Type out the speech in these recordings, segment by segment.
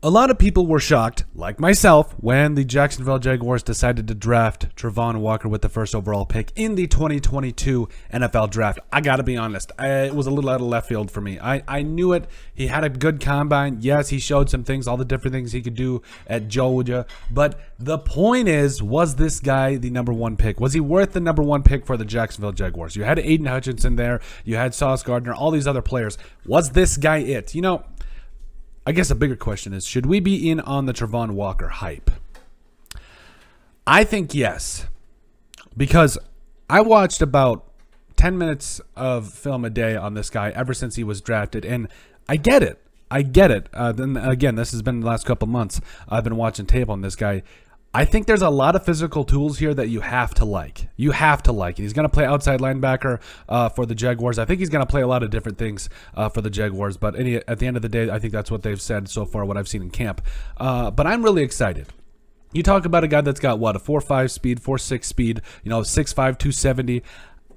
A lot of people were shocked, like myself, when the Jacksonville Jaguars decided to draft Travon Walker with the first overall pick in the 2022 NFL Draft. I got to be honest, it was a little out of left field for me. I knew it. He had a good combine. Yes, he showed some things, all the different things he could do at Georgia. But the point is, was this guy the number one pick? Was he worth the number one pick for the Jacksonville Jaguars? You had Aiden Hutchinson there. You had Sauce Gardner, all these other players. Was this guy it? You know, I guess a bigger question is, should we be in on the Travon Walker hype? I think yes, because I watched about 10 minutes of film a day on this guy ever since he was drafted, and I get it. Then again, this has been the last couple months. I've been watching tape on this guy. I think there's a lot of physical tools here that you have to like. You have to like. He's going to play outside linebacker for the Jaguars. I think he's going to play a lot of different things for the Jaguars. But at the end of the day, I think that's what they've said so far, what I've seen in camp. But I'm really excited. You talk about a guy that's got, what, a 4.5 speed, 4.6 speed, 6'5", 270.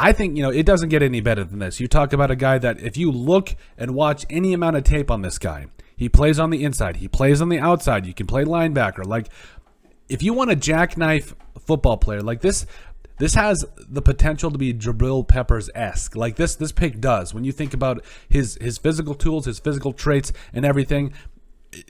I think, it doesn't get any better than this. You talk about a guy that if you look and watch any amount of tape on this guy, he plays on the inside. He plays on the outside. You can play linebacker. Like, if you want a jackknife football player like this has the potential to be Jabril Peppers-esque. Like this pick does. When you think about his physical tools, his physical traits, and everything.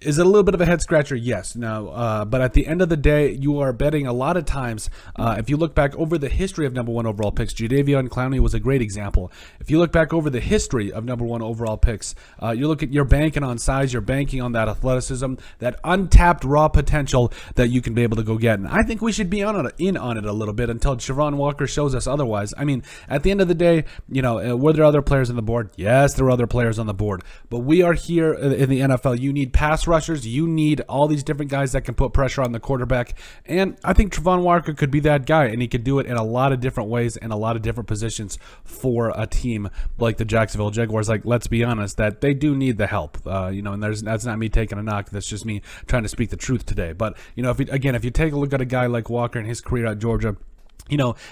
Is it a little bit of a head scratcher? Yes. No. But at the end of the day, you are betting a lot of times. If you look back over the history of number one overall picks, Jadeveon Clowney was a great example. If you look back over the history of number one overall picks, you're banking on size, you're banking on that athleticism, that untapped raw potential that you can be able to go get. And I think we should be in on it a little bit until Travon Walker shows us otherwise. I mean, at the end of the day, were there other players on the board? Yes, there were other players on the board. But we are here in the NFL. You need pass rushers, you need all these different guys that can put pressure on the quarterback, and I think Travon Walker could be that guy, and he could do it in a lot of different ways and a lot of different positions for a team like the Jacksonville Jaguars. Like, let's be honest, that they do need the help, and that's not me taking a knock, that's just me trying to speak the truth today. But if you take a look at a guy like Walker and his career at Georgia,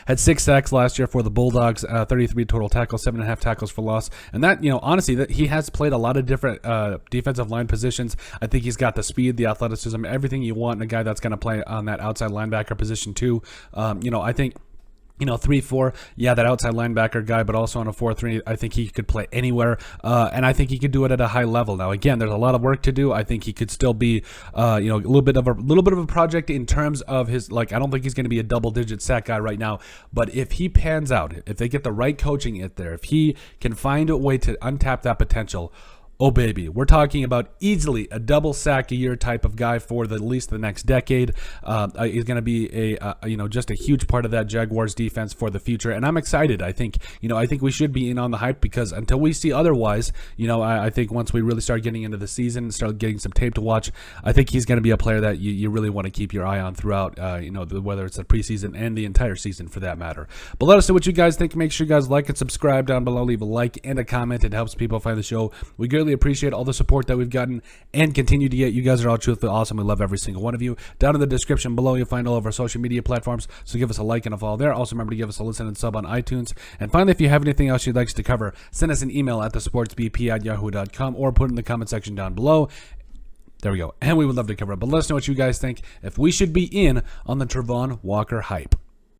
had 6 sacks last year for the Bulldogs, 33 total tackles, 7.5 tackles for loss. And that, honestly, that he has played a lot of different defensive line positions. I think he's got the speed, the athleticism, everything you want in a guy that's going to play on that outside linebacker position too. I think 3-4, yeah, that outside linebacker guy, but also on a 4-3, I think he could play anywhere, and I think he could do it at a high level. Now, again, there's a lot of work to do. I think he could still be, a little bit of a project in terms of his, I don't think he's going to be a double-digit sack guy right now, but if he pans out, if they get the right coaching in there, if he can find a way to untap that potential, oh baby, we're talking about easily a double sack a year type of guy for at least the next decade. He's going to be just a huge part of that Jaguars defense for the future, and I'm excited. I think we should be in on the hype, because until we see otherwise, I think once we really start getting into the season and start getting some tape to watch, I think he's going to be a player that you really want to keep your eye on throughout, whether it's the preseason and the entire season for that matter. But let us know what you guys think. Make sure you guys like and subscribe down below. Leave a like and a comment. It helps people find the show. We greatly appreciate all the support that we've gotten and continue to get. You guys are all truthfully awesome. We love every single one of you. Down in the description below, you'll find all of our social media platforms, so give us a like and a follow there. Also, remember to give us a listen and sub on iTunes. And finally, if you have anything else you'd like us to cover, send us an email at thesportsbp@yahoo.com or put it in the comment section down below. There we go. And we would love to cover it. But let us know what you guys think, if we should be in on the Travon Walker hype.